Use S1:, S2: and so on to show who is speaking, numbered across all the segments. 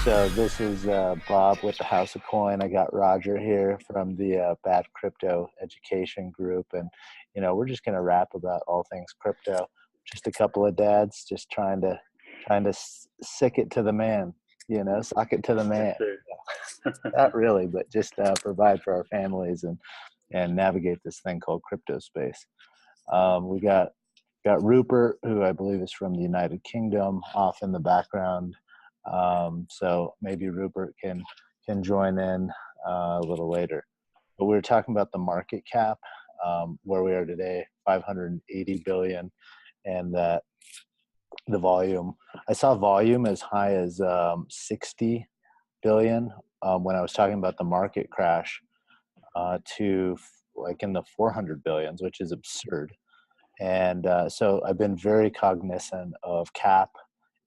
S1: So this is Bob with the House of Coin. I got Roger here from the Bad Crypto Education Group, and we're just going to rap about all things crypto. Just a couple of dads, just trying to sick it to the man, sock it to the
S2: Yes,
S1: man.
S2: sir.
S1: Not really, but just provide for our families and navigate this thing called crypto space. We got Rupert, who I believe is from the United Kingdom, off in the background. So maybe Rupert can join in a little later. But we were talking about the market cap, where we are today, 580 billion, and that the volume. I saw volume as high as 60 billion when I was talking about the market crash to like in the 400 billions, which is absurd. And so I've been very cognizant of cap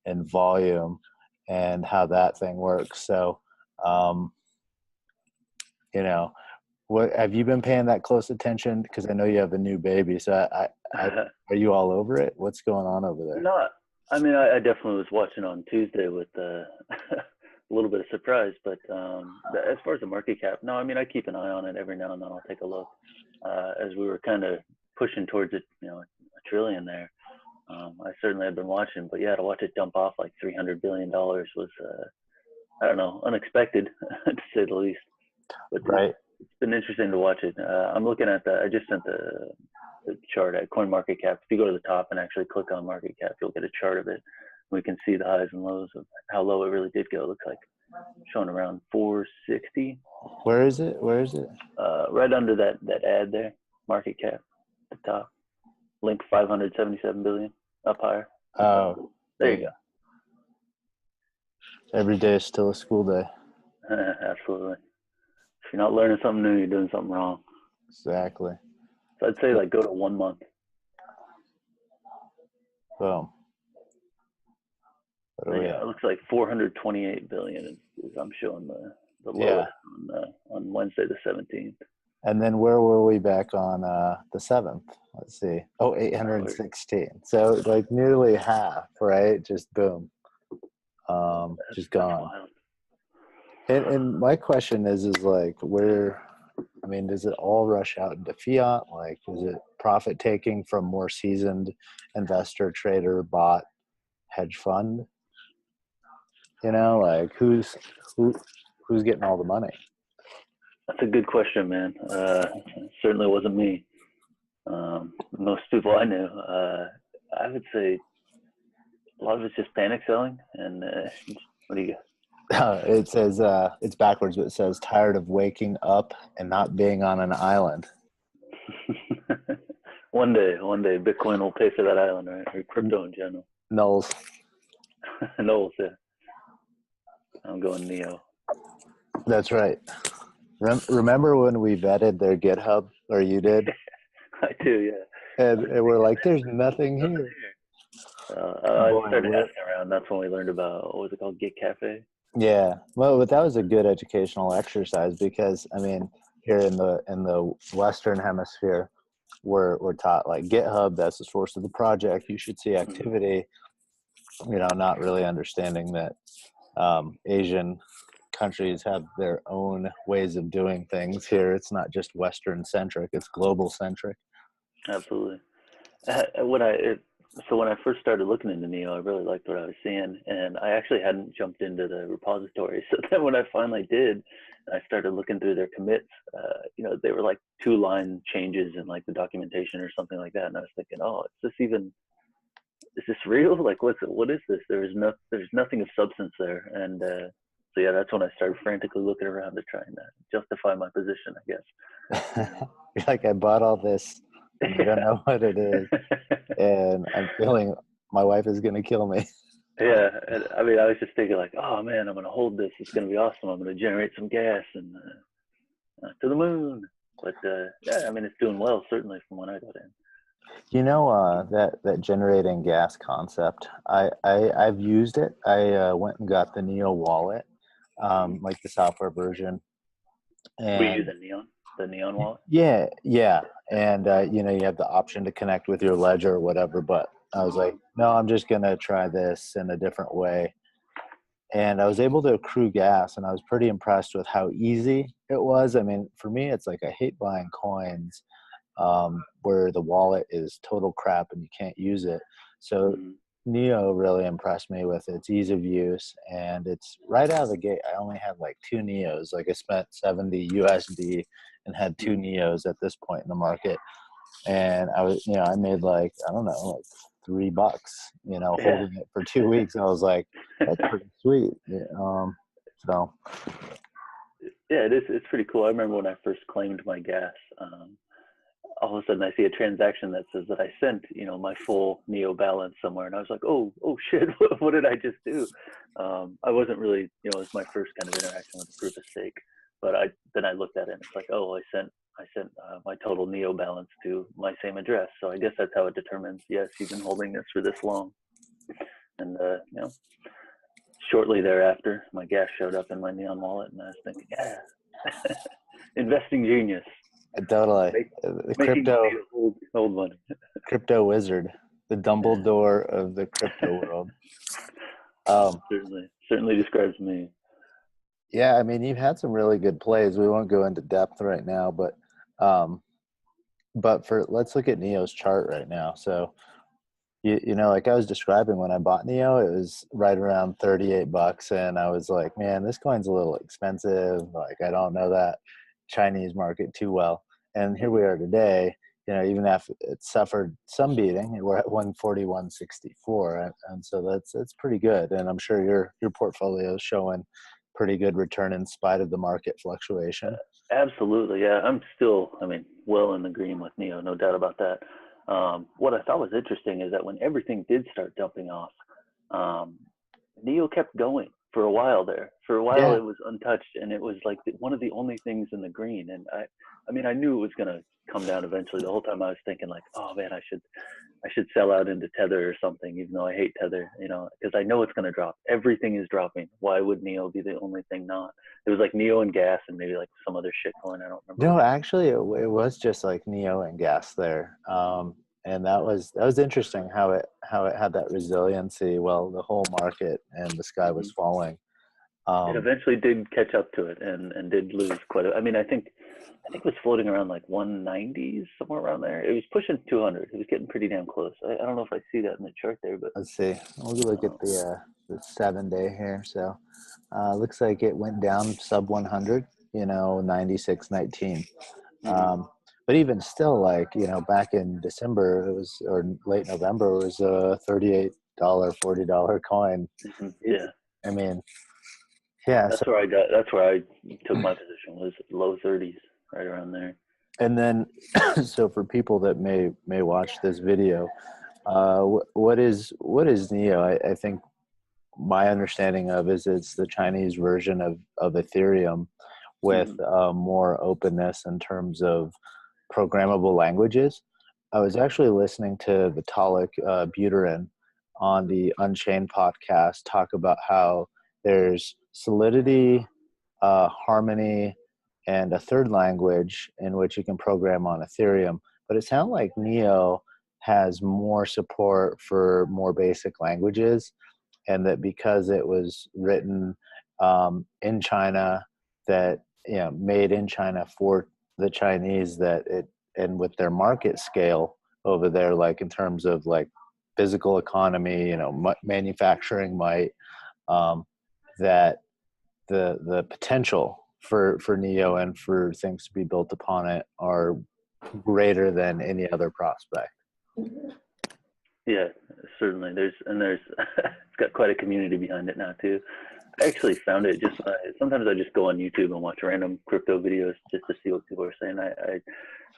S1: and volume and how that thing works. So, um, what have you been paying that close attention? Because I know you have a new baby. So are you all over it? What's going on over there?
S2: No, I mean, I definitely was watching on Tuesday with a little bit of surprise, but as far as the market cap, no, I mean, I keep an eye on it every now and then. I'll take a look. As we were kind of pushing towards it, a trillion there. I certainly have been watching, but yeah, to watch it dump off like $300 billion was, I don't know, unexpected to say the least. But
S1: Right.
S2: it's been interesting to watch it. I'm looking at I just sent the chart at CoinMarketCap. If you go to the top and actually click on market cap, you'll get a chart of it. We can see the highs and lows of how low it really did go. It looks like showing around 460.
S1: Where is it? Where is it?
S2: Right under that ad there, market cap, at the top. Link 577 billion, up higher.
S1: Oh,
S2: There you go.
S1: Every day is still a school day.
S2: Absolutely. If you're not learning something new, you're doing something wrong.
S1: Exactly.
S2: So I'd say like go to 1 month.
S1: Boom.
S2: Yeah, it looks like 428 billion is I'm showing the lowest on Wednesday the 17th.
S1: And then where were we back on the 7th? Let's see. Oh, 816. So like nearly half, right? Just boom. Just gone. And my question is like where, I mean, does it all rush out into fiat? Like, is it profit taking from more seasoned investor, trader, bot, hedge fund? Like who's getting all the money?
S2: That's a good question, man. Certainly wasn't me. Most people I knew. I would say a lot of it's just panic selling. And what do you got?
S1: It says it's backwards, but it says tired of waking up and not being on an island.
S2: One day, Bitcoin will pay for that island, right? Or crypto in general.
S1: Nulls.
S2: Knowles, yeah. I'm going Neo.
S1: That's right. Remember when we vetted their GitHub, or you did?
S2: I do, yeah.
S1: And we're like, there's nothing here.
S2: I started asking around. That's when we learned about, what was it called, Git Cafe?
S1: Yeah, well, but that was a good educational exercise because I mean, here in the Western Hemisphere, we're taught like GitHub, that's the source of the project. You should see activity. Not really understanding that Asian countries have their own ways of doing things. Here, it's not just Western centric; it's global centric.
S2: Absolutely. So when I first started looking into Neo, I really liked what I was seeing, and I actually hadn't jumped into the repository. So then when I finally did, I started looking through their commits. They were like 2-line changes in like the documentation or something like that, and I was thinking, oh, is this real? Like, what is this? There's nothing of substance there, and so yeah, that's when I started frantically looking around to try and justify my position, I guess.
S1: You're like, I bought all this. And I don't know what it is, and I'm feeling my wife is gonna kill me.
S2: Yeah, and I mean, I was just thinking like, oh man, I'm gonna hold this. It's gonna be awesome. I'm gonna generate some gas and to the moon. But yeah, I mean, it's doing well certainly from when I got in.
S1: That generating gas concept. I've used it. I went and got the Neo wallet, like the software version. And
S2: were you using Neon? The Neon wallet?
S1: Yeah. And, you have the option to connect with your ledger or whatever, but I was like, no, I'm just going to try this in a different way. and I was able to accrue gas, and I was pretty impressed with how easy it was. I mean, for me, it's like I hate buying coins where the wallet is total crap and you can't use it. So
S2: Mm-hmm.
S1: Neo really impressed me with its ease of use, and it's right out of the gate. I only had like two Neos. Like I spent 70 USD and had two Neos at this point in the market, and I was, I made like, I don't know, like $3,
S2: Yeah.
S1: holding it for 2 weeks. I was like, that's pretty sweet. Yeah, so
S2: Yeah, it is. It's pretty cool. I remember when I first claimed my gas. All of a sudden, I see a transaction that says that I sent, my full Neo balance somewhere, and I was like, oh shit, what did I just do? I wasn't really, it was my first kind of interaction with proof of stake, but then I looked at it and it's like, oh, I sent my total Neo balance to my same address. So I guess that's how it determines, yes, you've been holding this for this long. And shortly thereafter, my gas showed up in my Neon wallet, and I was thinking, yeah, investing genius.
S1: totally. The
S2: Making money to hold money.
S1: crypto wizard, the Dumbledore of the crypto world.
S2: Certainly describes me.
S1: Yeah, I mean, you've had some really good plays. We won't go into depth right now, but let's look at Neo's chart right now. So like I was describing, when I bought Neo, it was right around $38, and I was like, man, this coin's a little expensive. Like, I don't know that Chinese market too well. And here we are today, even after it suffered some beating, we're at 141.64, and so that's pretty good. And I'm sure your portfolio is showing pretty good return in spite of the market fluctuation.
S2: Absolutely, yeah. I'm still, well in the green with Neo, no doubt about that. What I thought was interesting is that when everything did start dumping off, Neo kept going for a while there. For a while,
S1: Yeah.
S2: it was untouched, and it was like one of the only things in the green. And I knew it was going to come down eventually. The whole time I was thinking like, oh man, I should sell out into Tether or something, even though I hate Tether, because I know it's going to drop. Everything is dropping. Why would Neo be the only thing not? It was like Neo and gas and maybe like some other shit coin. I don't remember.
S1: No, actually, it was just like Neo and gas there, and that was interesting how it had that resiliency while the whole market and the sky was falling.
S2: It eventually did catch up to it and did lose quite a. I think it was floating around like 190s, somewhere around there. It was pushing 200. It was getting pretty damn close. I don't know if I see that in the chart there, but
S1: let's see. We'll look at the 7-day here. So looks like it went down sub 100. 96.19. But even still, like, back in December, or late November, it was a $38, $40 coin.
S2: Yeah.
S1: I mean, yeah.
S2: That's where I took my position, was low 30s, right around there.
S1: And then, so for people that may watch this video, what is Neo? I think my understanding of it's the Chinese version of Ethereum, with more openness in terms of programmable languages. I was actually listening to Vitalik Buterin on the Unchained podcast talk about how there's Solidity, Harmony, and a third language in which you can program on Ethereum. But it sounded like Neo has more support for more basic languages, and that because it was written in China, that made in China for the Chinese, that it, and with their market scale over there, like in terms of like physical economy, manufacturing might, that the potential for Neo and for things to be built upon it are greater than any other prospect.
S2: Yeah, certainly. There's it's got quite a community behind it now too. I actually found it just sometimes I just go on YouTube and watch random crypto videos just to see what people are saying. I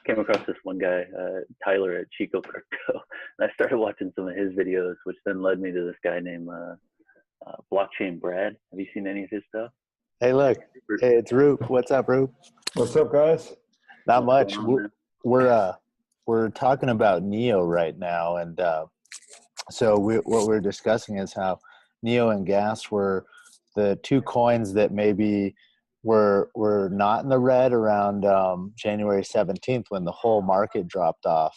S2: came across this one guy, Tyler at Chico Crypto, and I started watching some of his videos, which then led me to this guy named Blockchain Brad. Have you seen any of his stuff?
S1: Hey, look. Hey, it's Roop. What's up, Roop?
S3: What's up, guys?
S1: Not much. We're talking about Neo right now, and so what we're discussing is how Neo and Gas were the two coins that maybe were not in the red around January 17th when the whole market dropped off.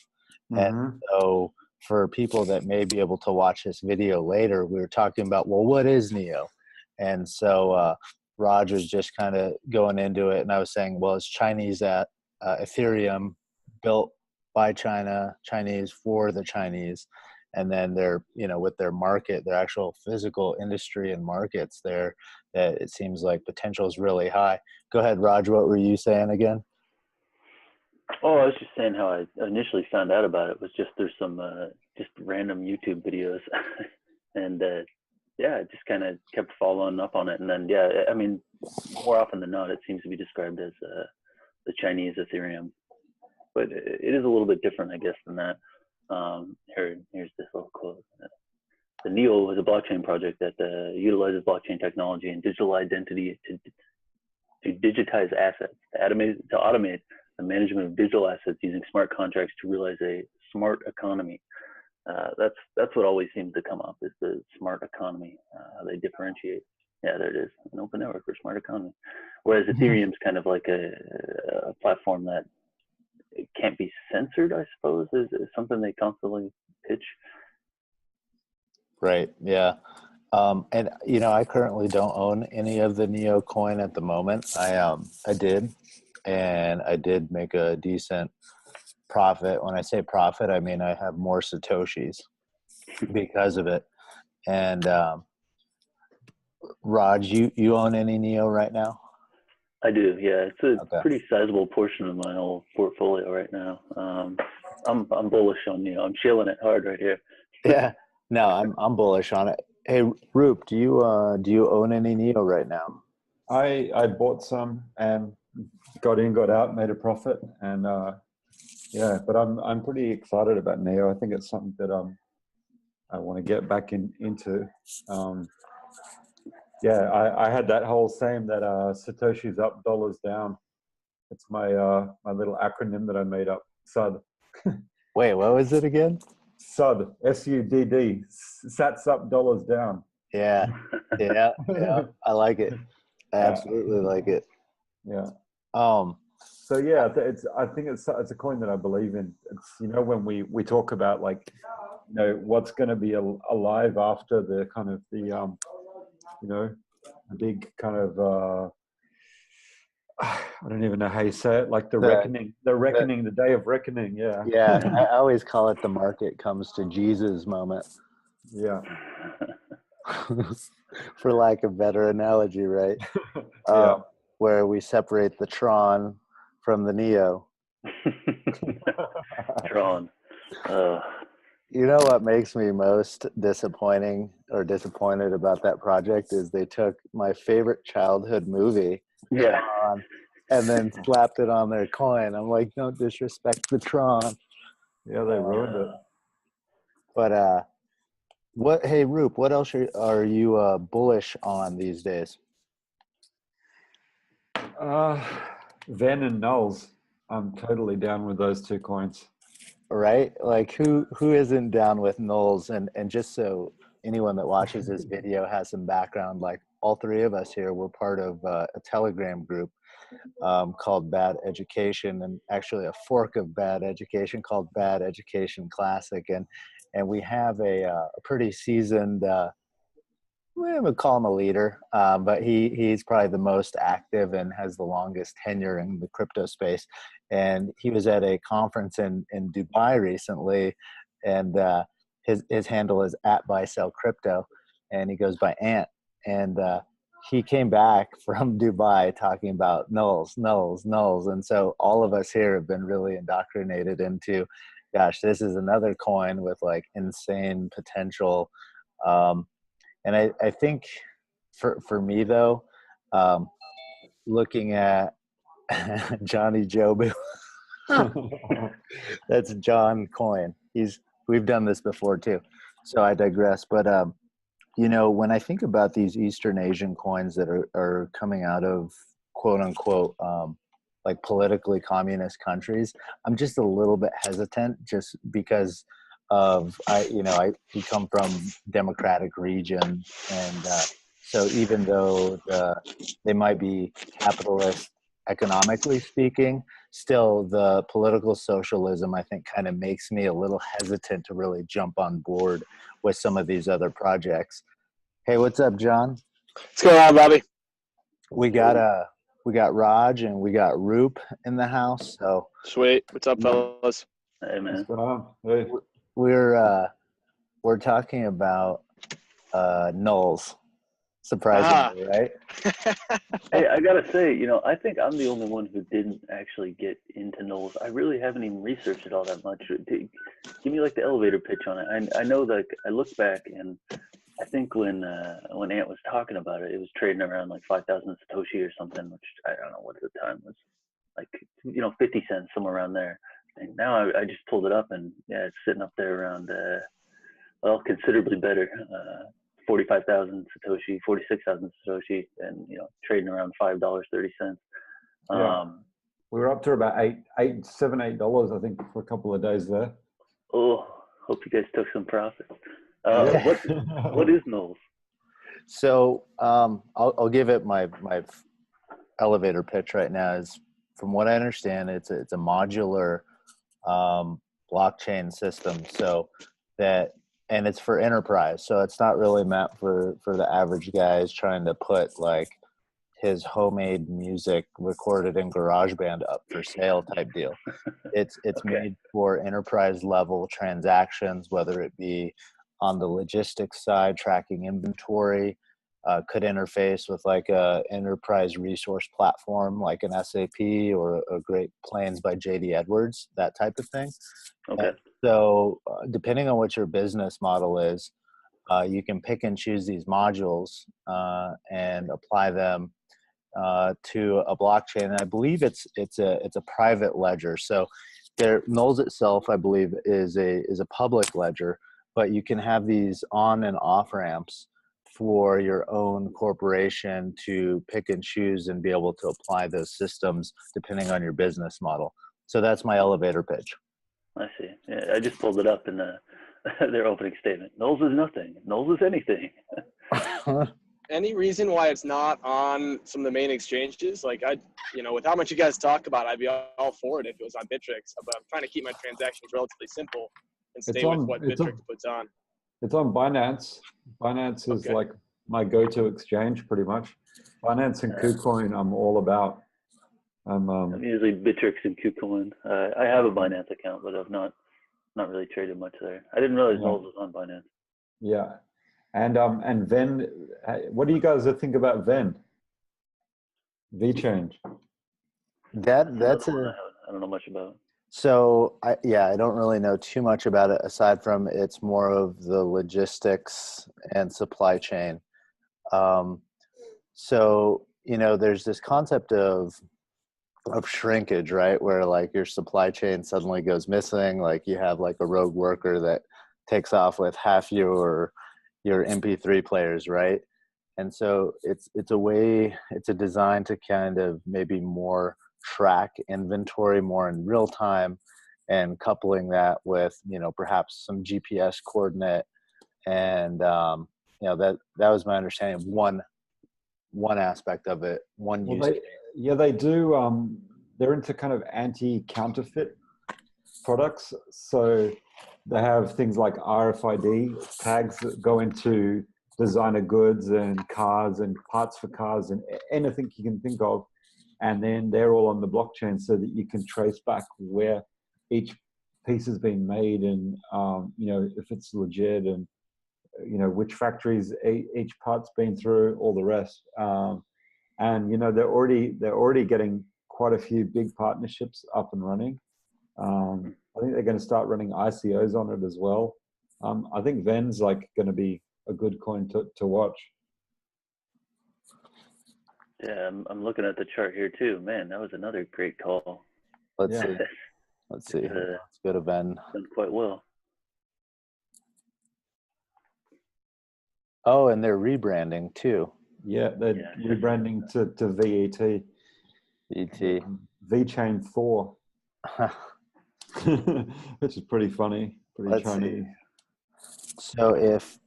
S1: And so for people that may be able to watch this video later, we were talking about, well, what is Neo? And so Raj was just kind of going into it, and I was saying, well, it's Chinese at Ethereum, built by China, Chinese for the Chinese, and then they're, with their market, their actual physical industry and markets there, that it seems like potential is really high. Go ahead, Raj. What were you saying again?
S2: Oh, I was just saying how I initially found out about it was just there's some just random YouTube videos, and yeah, I just kind of kept following up on it, and then yeah, I mean, more often than not, it seems to be described as the Chinese Ethereum, but it is a little bit different, I guess, than that. Here's this little quote. The NEO is a blockchain project that utilizes blockchain technology and digital identity to digitize assets, to automate the management of digital assets using smart contracts to realize a smart economy. That's what always seems to come up, is the smart economy. How they differentiate. Yeah, there it is, an open network for smart economy. Whereas Ethereum's kind of like a platform that it can't be censored, I suppose, is something they constantly pitch.
S1: Right. Yeah. And I currently don't own any of the Neo coin at the moment. I did, and I did make a decent profit. When I say profit, I mean I have more Satoshis because of it. And Raj, you own any Neo right now?
S2: I do, yeah. It's a
S1: Okay.
S2: pretty sizable portion of my whole portfolio right now. I'm bullish on Neo. I'm chilling it hard right here.
S1: Yeah. No, I'm bullish on it. Hey, Roop, do you own any Neo right now?
S3: I bought some and got in, got out, made a profit, and yeah. But I'm pretty excited about Neo. I think it's something that I want to get back into. Yeah, I had that whole saying that Satoshi's up, dollars down. It's my my little acronym that I made up. SUD.
S1: Wait, what was it again?
S3: SUD. SUDD. Sats up, dollars down.
S1: Yeah. Yeah. I like it. I absolutely like it.
S3: Yeah.
S1: Um,
S3: So yeah, I think it's a coin that I believe in. It's, when we talk about, like, what's going to be alive after the kind of the the big kind of I don't even know how you say it, like the reckoning, the day of reckoning. Yeah.
S1: Yeah, I always call it the market comes to Jesus moment.
S3: Yeah.
S1: For lack of better analogy, right?
S3: Yeah.
S1: Where we separate the Tron from the Neo.
S2: Tron.
S1: You know what makes me most disappointed about that project is they took my favorite childhood movie,
S2: Yeah,
S1: Tron, and then slapped it on their coin. I'm like, don't disrespect the Tron.
S3: Yeah, they ruined it.
S1: But hey, Roop, what else are you bullish on these days?
S3: Ven and Nulls. I'm totally down with those two coins.
S1: Right? Like who isn't down with Knowles? And just so anyone that watches this video has some background, like all three of us here, we're part of a Telegram group called Bad Education, and actually a fork of Bad Education called Bad Education Classic. And we have a pretty seasoned, we would call him a leader, but he's probably the most active and has the longest tenure in the crypto space. And he was at a conference in Dubai recently, and his handle is at buy sell crypto, and he goes by Ant. And he came back from Dubai talking about nulls. And so all of us here have been really indoctrinated into, gosh, this is another coin with like insane potential. And I think for me though, looking at Johnny Jobu, that's John Coin. We've done this before too, so I digress. But when I think about these Eastern Asian coins that are coming out of quote unquote like politically communist countries, I'm just a little bit hesitant, just because of we come from democratic region, and so even though they might be capitalist economically speaking, still the political socialism, I think, kind of makes me a little hesitant to really jump on board with some of these other projects. Hey, what's up, John?
S4: What's going on, Bobby?
S1: We got Raj and we got Roop in the house. So
S4: Sweet. What's up, fellas?
S2: Hey, man.
S3: What's going on? Hey.
S1: we're talking about nulls. Surprisingly, right?
S2: Hey, I gotta say, I think I'm the only one who didn't actually get into nulls. I really haven't even researched it all that much. Give me like the elevator pitch on it. I know that I look back and I think when Ant was talking about it, it was trading around like 5,000 Satoshi or something, which I don't know what the time was, like 50 cents, somewhere around there. And now I just pulled it up and yeah, it's sitting up there around considerably better. 45,000 Satoshi, 46,000 Satoshi, and trading around $5.30.
S3: Yeah. We were up to about $8 I think for a couple of days there.
S2: Oh, hope you guys took some profit. What is nulls?
S1: So I'll give it my elevator pitch right now. Is from what I understand, it's a modular blockchain system. So that. And it's for enterprise, so it's not really meant for the average guys trying to put like his homemade music recorded in GarageBand up for sale type deal. It's
S2: Okay.
S1: made for enterprise level transactions, whether it be on the logistics side, tracking inventory, could interface with like a enterprise resource platform like an SAP or a Great Plains by JD Edwards, that type of thing.
S2: Okay.
S1: And so depending on what your business model is, you can pick and choose these modules and apply them to a blockchain. And I believe it's a private ledger. So Nulls itself, I believe, is a public ledger, but you can have these on and off ramps for your own corporation to pick and choose and be able to apply those systems depending on your business model. So that's my elevator pitch.
S2: I see. Yeah, I just pulled it up in their opening statement. Nulls is nothing. Nulls is anything.
S4: Any reason why it's not on some of the main exchanges? Like with how much you guys talk about, I'd be all for it if it was on Bittrex. But I'm trying to keep my transactions relatively simple and stay with what Bittrex puts on.
S3: It's on Binance. Binance is like my go-to exchange, pretty much. Binance and KuCoin, I'm all about. I'm
S2: usually Bittrex and KuCoin. I have a Binance account, but I've not really traded much there. I didn't realize Nulls was on Binance.
S3: Yeah, and Ven. What do you guys think about Ven? VChange.
S1: That's
S2: I don't know much about.
S1: So I don't really know too much about it aside from it's more of the logistics and supply chain. So there's this concept of shrinkage, right? Where like your supply chain suddenly goes missing, like you have like a rogue worker that takes off with half your MP3 players, right? And so it's a design to kind of maybe more track inventory more in real time, and coupling that with perhaps some GPS coordinate, and that was my understanding of one aspect of it.
S3: They do. They're into kind of anti-counterfeit products, so they have things like RFID tags that go into designer goods and cars and parts for cars and anything you can think of. And then they're all on the blockchain so that you can trace back where each piece has been made and, if it's legit and, which factories each part's been through, all the rest. And, they're already getting quite a few big partnerships up and running. I think they're going to start running ICOs on it as well. I think Ven's like going to be a good coin to watch.
S2: Yeah, I'm looking at the chart here too. Man, that was another great call.
S1: Let's see. Let's go to Ven.
S2: Done quite well.
S1: Oh, and they're rebranding too.
S3: Yeah, they're rebranding to VET.
S1: VT.
S3: VChain 4. Which is pretty funny. Pretty Chinese.
S1: So if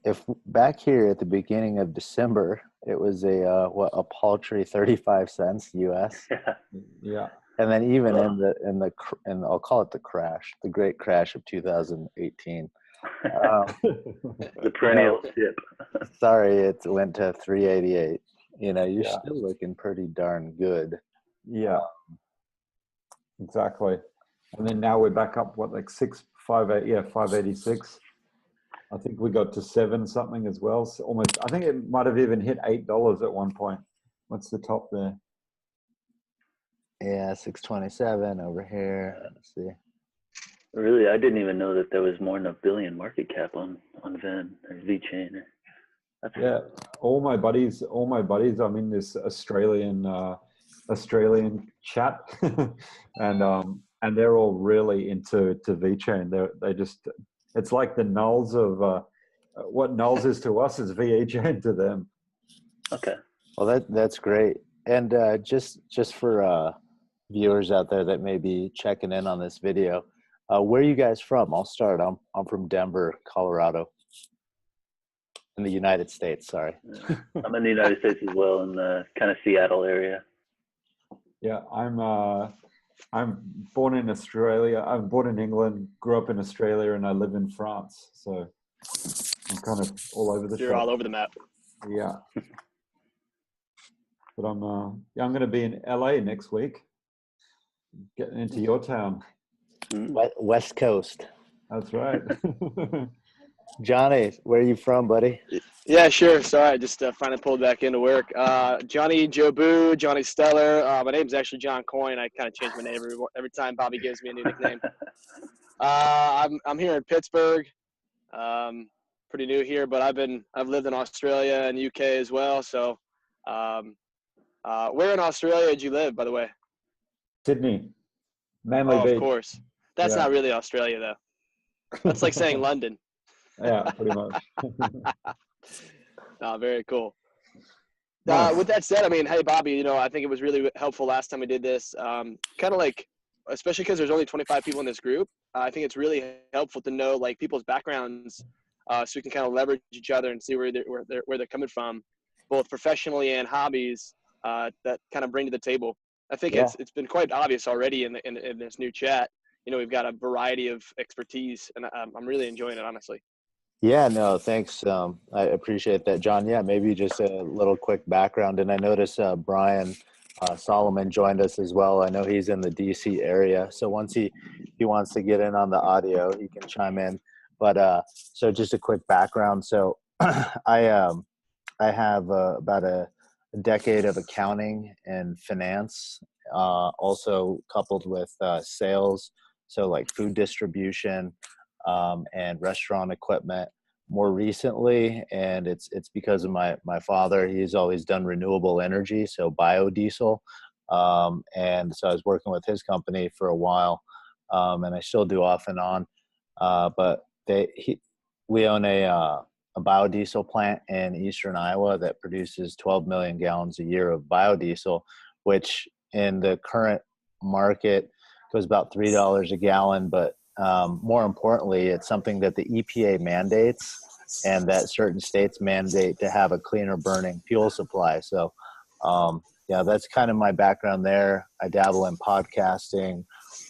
S1: back here at the beginning of December, it was a paltry 35 cents US.
S3: Yeah.
S1: And then even in I'll call it the great crash of 2018.
S2: The perennial dip.
S1: Sorry, it went to 388. you know, you're
S3: Yeah.
S1: still looking pretty darn good.
S3: Yeah, exactly. And then now we're back up, what, like 586. I think we got to 7 something as well. So almost, I think it might have even hit $8 at one point. What's the top there?
S1: Yeah, 627 over here. Let's see.
S2: Really, I didn't even know that there was more than $1 billion market cap on Ven or VeChain.
S3: Yeah, all my buddies. I'm in this Australian chat, and they're all really into VeChain. They just, it's like the nulls of what nulls is to us is VeChain to them.
S2: Okay.
S1: Well, that's great. And just for viewers out there that may be checking in on this video, where are you guys from? I'll start. I'm from Denver, Colorado, in the United States. Sorry.
S2: I'm in the United States as well, in the kind of Seattle area.
S3: Yeah, I'm born in Australia. I'm born in England, grew up in Australia, and I live in France. So I'm kind of all over the
S4: You're
S3: shop.
S4: all over the map.
S3: Yeah. But I'm going to be in LA next week, getting into your town.
S1: West Coast.
S3: That's right.
S1: Johnny, where are you from, buddy?
S4: Yeah, sure. Sorry, I just finally pulled back into work. Johnny Jobu, Johnny Stellar. My name's actually John Coyne. I kind of change my name every time Bobby gives me a new nickname. I'm here in Pittsburgh. Pretty new here, but I've lived in Australia and UK as well. So, where in Australia did you live, by the way?
S3: Sydney. Manly
S4: Oh,
S3: Beach.
S4: of course. That's not really Australia, though. That's like saying London.
S3: Yeah, pretty much.
S4: Very cool.
S3: Nice.
S4: With that said, I mean, hey, Bobby, I think it was really helpful last time we did this. Kind of like, especially because there's only 25 people in this group, I think it's really helpful to know like people's backgrounds, so we can kind of leverage each other and see where they're coming from, both professionally and hobbies, that kind of bring to the table. I think it's been quite obvious already in this new chat. We've got a variety of expertise, and I'm really enjoying it, honestly.
S1: Yeah, no, thanks. I appreciate that, John. Yeah, maybe just a little quick background. And I noticed Brian Solomon joined us as well. I know he's in the DC area. So once he wants to get in on the audio, he can chime in. But so just a quick background. So I have about a decade of accounting and finance, also coupled with sales. So like food distribution, and restaurant equipment more recently, and it's because of my father. He's always done renewable energy, so biodiesel, and so I was working with his company for a while, and I still do off and on, but we own a biodiesel plant in eastern Iowa that produces 12 million gallons a year of biodiesel, which in the current market goes about $3 a gallon, but more importantly, it's something that the EPA mandates and that certain states mandate to have a cleaner burning fuel supply. So, yeah, that's kind of my background there. I dabble in podcasting,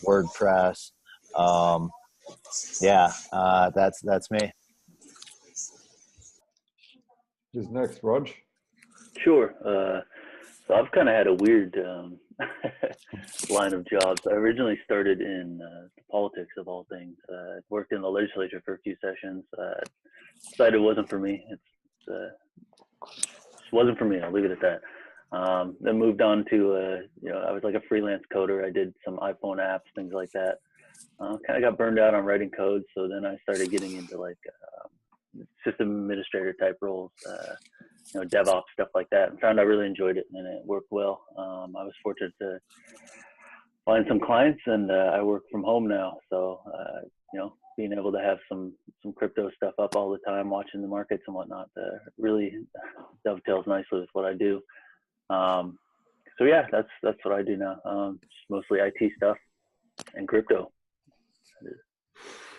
S1: WordPress. That's me.
S3: Who's next, Rog?
S2: Sure. So I've kind of had a weird line of jobs. I originally started in the politics of all things. Worked in the legislature for a few sessions. Decided it wasn't for me. It wasn't for me. I'll leave it at that. Then moved on to, I was like a freelance coder. I did some iPhone apps, things like that. Kind of got burned out on writing code. So then I started getting into like system administrator type roles. DevOps, stuff like that, and found I really enjoyed it and it worked well. I was fortunate to find some clients, and I work from home now. So, being able to have some crypto stuff up all the time, watching the markets and whatnot, really dovetails nicely with what I do. So yeah, that's what I do now. Just mostly IT stuff and crypto.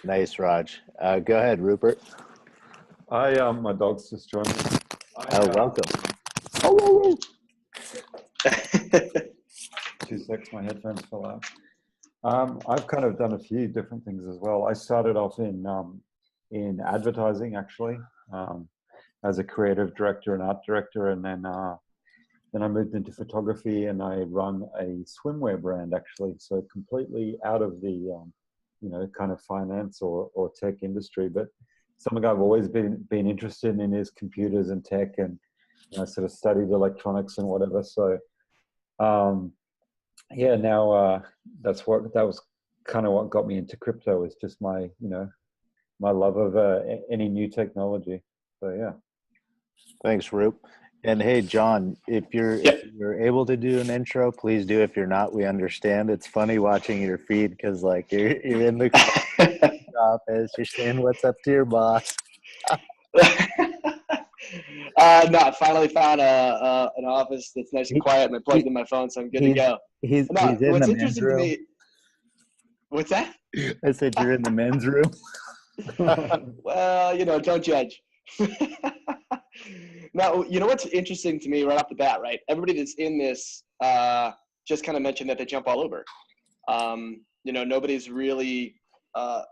S1: Nice, Raj. Go ahead, Rupert.
S3: My dog's just joined me.
S1: Welcome.
S3: Oh. 2 seconds, my headphones fell out. I've kind of done a few different things as well. I started off in advertising, actually, as a creative director and art director, and then then I moved into photography, and I run a swimwear brand actually. So completely out of the, kind of finance or tech industry, but something I've always been interested in is computers and tech, and I sort of studied electronics and whatever. So now that was kind of what got me into crypto, is just my my love of any new technology. So yeah.
S1: Thanks, Roop. And hey, John, if you're able to do an intro, please do. If you're not, we understand. It's funny watching your feed because like you're in the office, you're saying what's up to your boss.
S4: No, I finally found an office that's nice and quiet, and I plugged in my phone, so I'm good to go.
S1: He's in
S4: what's
S1: the men's
S4: interesting to
S1: room.
S4: me. What's that?
S1: I said you're in the men's room.
S4: Well, don't judge. Now, what's interesting to me right off the bat, right? Everybody that's in this just kind of mentioned that they jump all over. Nobody's really a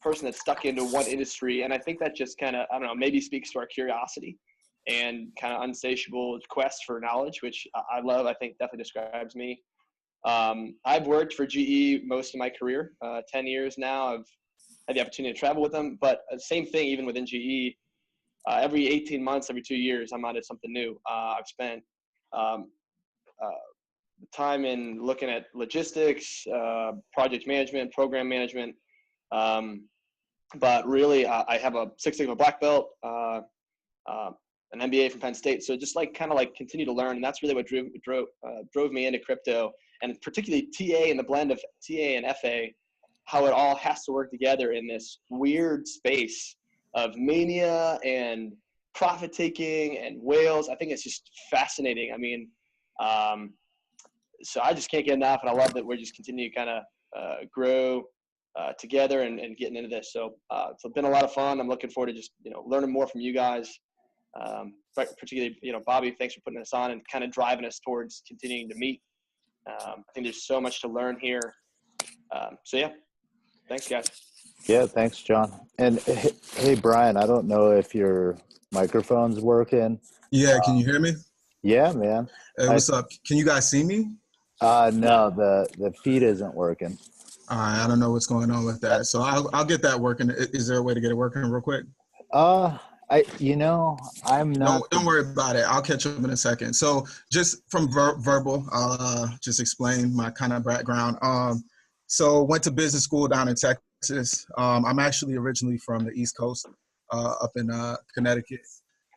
S4: person that's stuck into one industry, and I think that just kind of, I don't know, maybe speaks to our curiosity and kind of insatiable quest for knowledge, which I love. I think definitely describes me. I've worked for GE most of my career, 10 years now. I've had the opportunity to travel with them, but same thing even within GE. Every 18 months, every 2 years, I'm onto something new. I've spent time in looking at logistics, project management, program management. But really, I have a Six Sigma black belt, an MBA from Penn State. So just kind of continue to learn. And that's really what drove me into crypto, and particularly TA and the blend of TA and FA, how it all has to work together in this weird space of mania and profit taking and whales. I think it's just fascinating. I mean, so I just can't get enough, and I love that we're just continuing to kind of grow together and getting into this. So it's been a lot of fun. I'm looking forward to just learning more from you guys. Particularly Bobby, thanks for putting us on and kind of driving us towards continuing to meet. I think there's so much to learn here. So yeah, thanks guys.
S1: Yeah, thanks, John. And hey, Brian, I don't know if your microphone's working.
S5: Yeah, can you hear me?
S1: Yeah, man.
S5: Hey, what's up? Can you guys see me?
S1: No, the feed isn't working.
S5: All right, I don't know what's going on with that. So I'll get that working. Is there a way to get it working real quick?
S1: I'm not.
S5: Don't worry about it. I'll catch up in a second. So just from verbal, I'll just explain my kind of background. So went to business school down in Texas. I'm actually originally from the East Coast, up in Connecticut.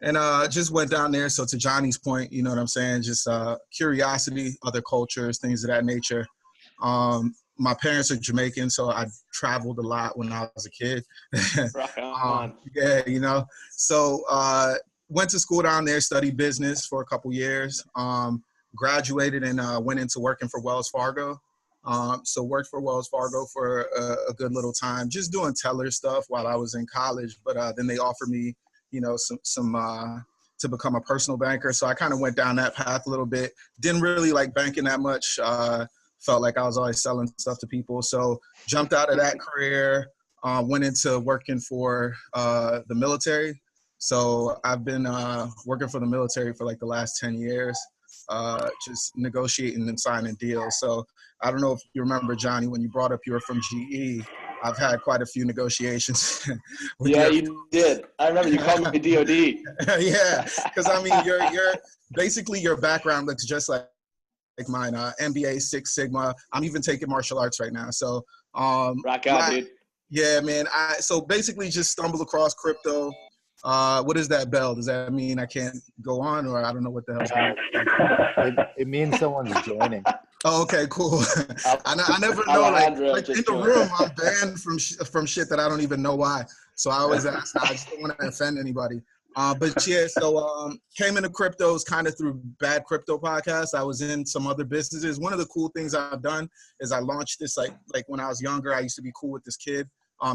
S5: And just went down there. So to Johnny's point, you know what I'm saying? Just curiosity, other cultures, things of that nature. My parents are Jamaican, so I traveled a lot when I was a kid.
S4: Rock on.
S5: Yeah, So went to school down there, studied business for a couple years, graduated and went into working for Wells Fargo. So worked for Wells Fargo for a good little time, just doing teller stuff while I was in college. But then they offered me, some to become a personal banker. So I kind of went down that path a little bit. Didn't really like banking that much. Felt like I was always selling stuff to people. So jumped out of that career, went into working for the military. So I've been working for the military for like the last 10 years, just negotiating and signing deals. So I don't know if you remember, Johnny, when you brought up you were from GE, I've had quite a few negotiations.
S4: Yeah, you did. I remember you called me DOD.
S5: Yeah, because I mean, your background looks just like mine. MBA, Six Sigma. I'm even taking martial arts right now. So,
S4: rock on, dude.
S5: Yeah, man. So basically, just stumbled across crypto. What is that bell? Does that mean I can't go on, or I don't know what the hell?
S1: It means someone's joining.
S5: Oh, okay, cool. I never know. Like in the room, I'm banned from shit that I don't even know why. So I always ask. I just don't want to offend anybody. But yeah, so came into cryptos kind of through Bad Crypto Podcast. I was in some other businesses. One of the cool things I've done is I launched this like when I was younger. I used to be cool with this kid.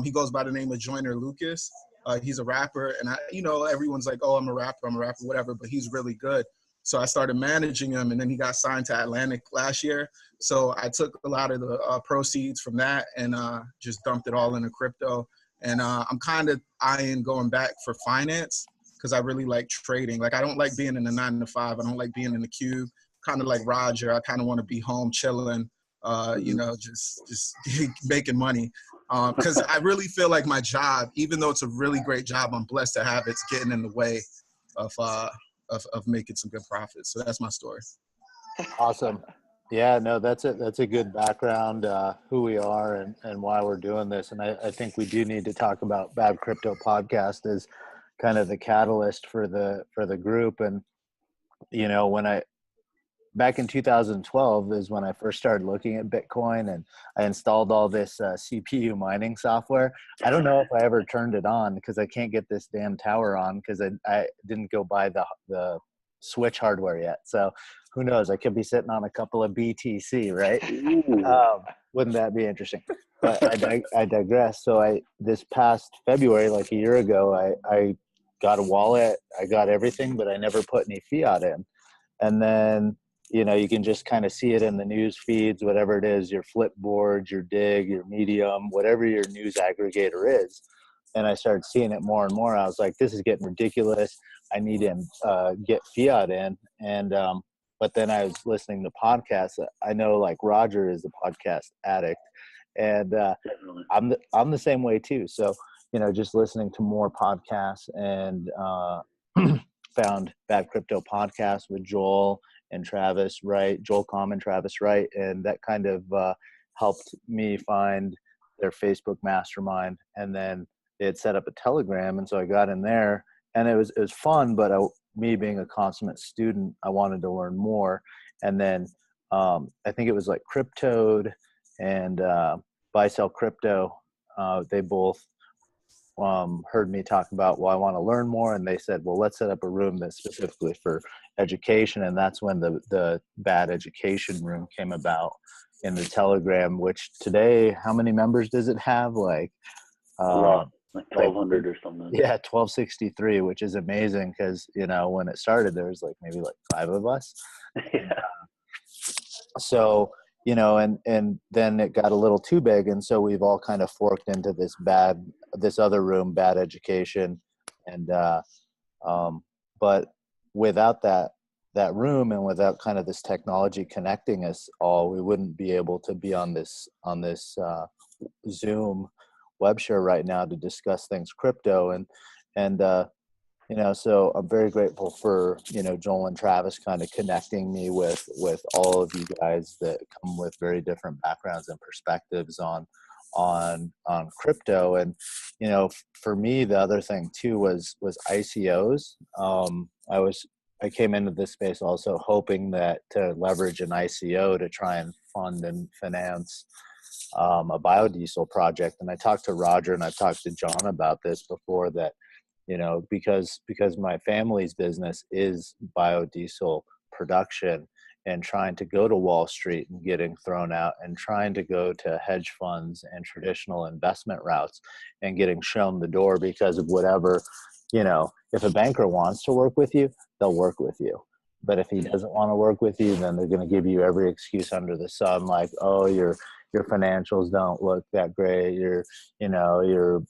S5: He goes by the name of Joyner Lucas. He's a rapper, and everyone's like, oh, I'm a rapper, whatever. But he's really good. So I started managing him, and then he got signed to Atlantic last year. So I took a lot of the proceeds from that and just dumped it all into crypto. And I'm kind of eyeing going back for finance because I really like trading. Like, I don't like being in the 9 to 5. I don't like being in the cube. Kind of like Roger. I kind of want to be home chilling, you know, just making money. Because I really feel like my job, even though it's a really great job, I'm blessed to have, it's getting in the way of making some good profits. So that's my story.
S1: Awesome. Yeah, no, that's a good background, who we are and why we're doing this. And I think we do need to talk about Bad Crypto Podcast as kind of the catalyst for the group. And, you know, back in 2012 is when I first started looking at Bitcoin, and I installed all this CPU mining software. I don't know if I ever turned it on because I can't get this damn tower on because I didn't go buy the switch hardware yet. So who knows? I could be sitting on a couple of BTC, right? Wouldn't that be interesting? But I digress. So this past February, like a year ago, I got a wallet. I got everything, but I never put any fiat in. And then, you know, you can just kind of see it in the news feeds, whatever it is, your Flipboard, your Dig, your Medium, whatever your news aggregator is. And I started seeing it more and more. I was like, this is getting ridiculous. I need to get fiat in. And but then I was listening to podcasts. I know, like, Roger is a podcast addict, and I'm the same way too. So, you know, just listening to more podcasts, and found Bad Crypto Podcast with Joel and Travis Wright, Joel Comm and Travis Wright, and that kind of helped me find their Facebook mastermind. And then they had set up a Telegram, and so I got in there, and it was fun. But me being a consummate student, I wanted to learn more. And then I think it was like Cryptoed and Buy Sell Crypto. They both heard me talk about, well, I want to learn more, and they said, well, let's set up a room that's specifically for education. And that's when the Bad Education room came about in the Telegram, which today, how many members does it have? Like
S2: a lot, like 1,200 or something.
S1: Yeah, 1,263, which is amazing because, you know, when it started, there was maybe 5 of us.
S2: Yeah.
S1: So, you know, and then it got a little too big, and so we've all kind of forked into this other room, Bad Education, and but without that room, and without kind of this technology connecting us all, we wouldn't be able to be on this Zoom web share right now to discuss things crypto. And you know, so I'm very grateful for, you know, Joel and Travis kind of connecting me with all of you guys that come with very different backgrounds and perspectives on crypto. And, you know, for me, the other thing too was ICOs. I came into this space also hoping that to leverage an ICO to try and fund and finance a biodiesel project. And I talked to Roger and I've talked to John about this before, that, you know, because my family's business is biodiesel production, and trying to go to Wall Street and getting thrown out, and trying to go to hedge funds and traditional investment routes and getting shown the door because of whatever, you know, if a banker wants to work with you, they'll work with you. But if he doesn't want to work with you, then they're going to give you every excuse under the sun, like, oh, your financials don't look that great, your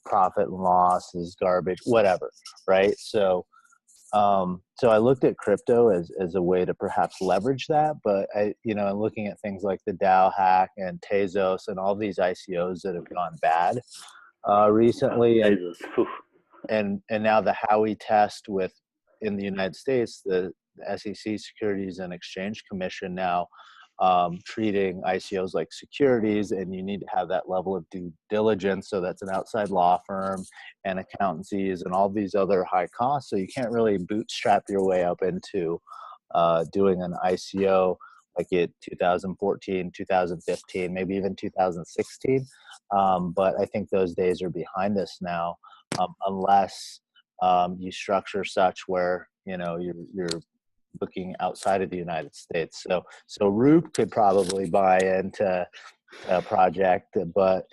S1: profit and loss is garbage, whatever, right? So I looked at crypto as a way to perhaps leverage that. But I'm looking at things like the DAO hack and Tezos and all these ICOs that have gone bad recently, and now the Howey test in the United States, the SEC, Securities and Exchange Commission, now treating ICOs like securities, and you need to have that level of due diligence. So that's an outside law firm and accountancies and all these other high costs. So you can't really bootstrap your way up into doing an ICO like in 2014, 2015, maybe even 2016. But I think those days are behind us now, unless you structure such where, you're looking outside of the United States. So Roop could probably buy into a project, but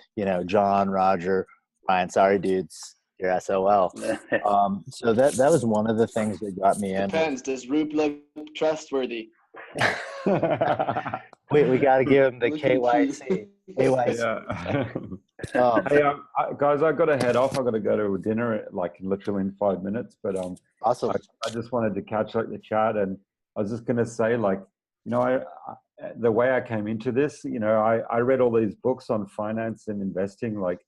S1: John, Roger, Ryan, sorry dudes, you're SOL. So that was one of the things that got me in.
S4: Depends. Does Roop look trustworthy?
S1: We got to give him the KYC. Anyways,
S3: Yeah.
S1: um,
S3: Hey, guys, I got to head off. I got to go to a dinner like literally in 5 minutes. But
S1: awesome.
S3: I just wanted to catch up the chat, and I was just gonna say, like, you know, the way I came into this, you know, I read all these books on finance and investing, like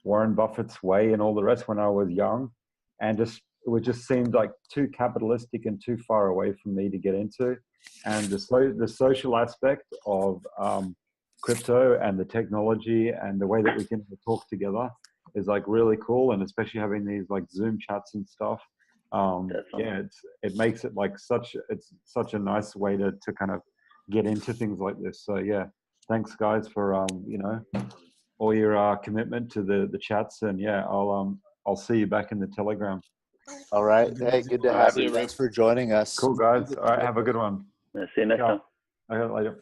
S3: Warren Buffett's Way and all the rest when I was young, and it just seemed like too capitalistic and too far away from me to get into. And the social aspect of crypto and the technology and the way that we can talk together is like really cool, and especially having these like Zoom chats and stuff. Yeah, it makes it like it's such a nice way to kind of get into things like this. So yeah, thanks guys for you know, all your commitment to the chats, and yeah, I'll see you back in the Telegram.
S1: All right. Hey, good to have you.
S4: you,
S1: Thanks for joining us.
S3: Cool guys. All right, have a good one.
S2: See you next time.
S3: Okay, later.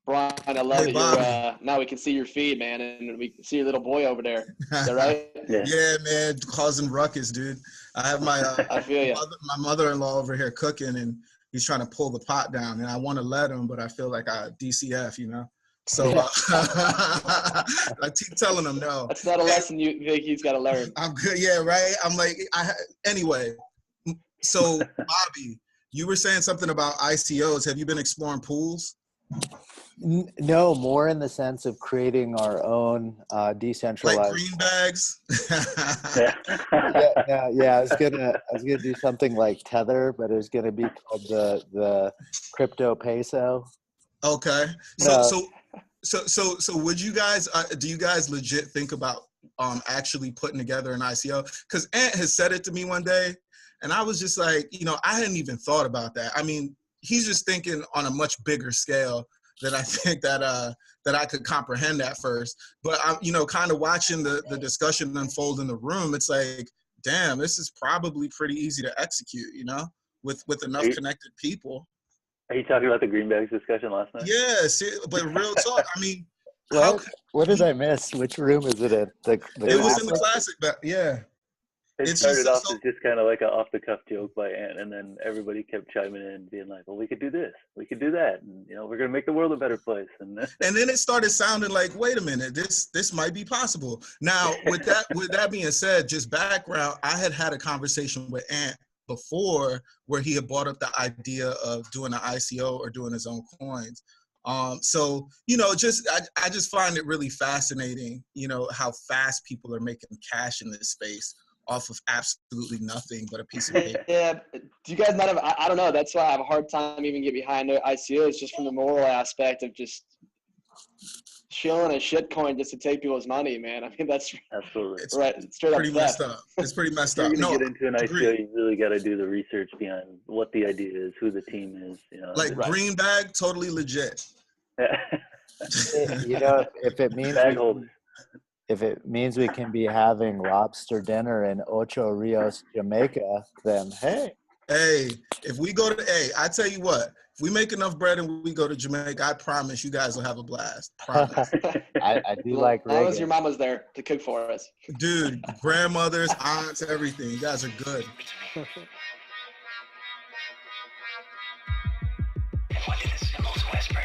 S4: Brian, I love
S5: Hey,
S4: it.
S5: Bobby.
S4: Now we can see your feed, man, and we can see your little boy over there. Is that right?
S5: Yeah, man, causing ruckus, dude. I have my
S4: I feel you.
S5: my mother-in-law over here cooking, and he's trying to pull the pot down, and I want to let him, but I feel like I DCF, you know. So I keep telling him no.
S4: That's not a lesson you think he's got to learn.
S5: I'm good. Yeah, right. I'm like, anyway. So Bobby, you were saying something about ICOs. Have you been exploring pools?
S1: No, more in the sense of creating our own decentralized.
S5: Like green bags.
S1: Yeah. I was gonna do something like Tether, but it was gonna be called the crypto peso.
S5: Okay. So would you guys? Do you guys legit think about actually putting together an ICO? Because Ant has said it to me one day, and I was just like, you know, I hadn't even thought about that. I mean, he's just thinking on a much bigger scale that I think that I could comprehend at first. But I'm, you know, kind of watching the discussion unfold in the room, it's like, damn, this is probably pretty easy to execute, you know, with enough connected people.
S2: Are you talking about the greenbacks discussion last night?
S5: Yeah, but real talk. I mean,
S1: what did I miss? Which room is it in?
S5: It was in the classic, but yeah.
S2: It started off as just kind of like an off-the-cuff joke by Ant, and then everybody kept chiming in, being like, "Well, we could do this, we could do that, and you know, we're gonna make the world a better place." And
S5: then it started sounding like, "Wait a minute, this might be possible." Now, with that being said, just background, I had a conversation with Ant before where he had brought up the idea of doing an ICO or doing his own coins. So, you know, I just find it really fascinating, you know, how fast people are making cash in this space off of absolutely nothing but a piece of paper.
S4: Yeah. Do you guys not have, I don't know, that's why I have a hard time even get behind the ICOs, just from the moral aspect of just shilling a shit coin just to take people's money, man. I mean, that's
S2: absolutely
S4: right. Straight
S5: pretty
S4: up
S5: messed up. It's pretty messed up.
S2: If you're
S5: No,
S2: gonna get into an ICO, you really got to do the research behind what the idea is, who the team is. You know,
S5: like green bag, totally legit.
S1: You know, if it means we can be having lobster dinner in Ocho Rios, Jamaica, then hey.
S5: Hey, if we go to I tell you what, if we make enough bread and we go to Jamaica, I promise you guys will have a blast. Promise.
S1: I do like reggae.
S4: As long as your mama's there to cook for us.
S5: Dude, grandmothers, aunts, everything. You guys are good.
S6: What did the symbols whisper?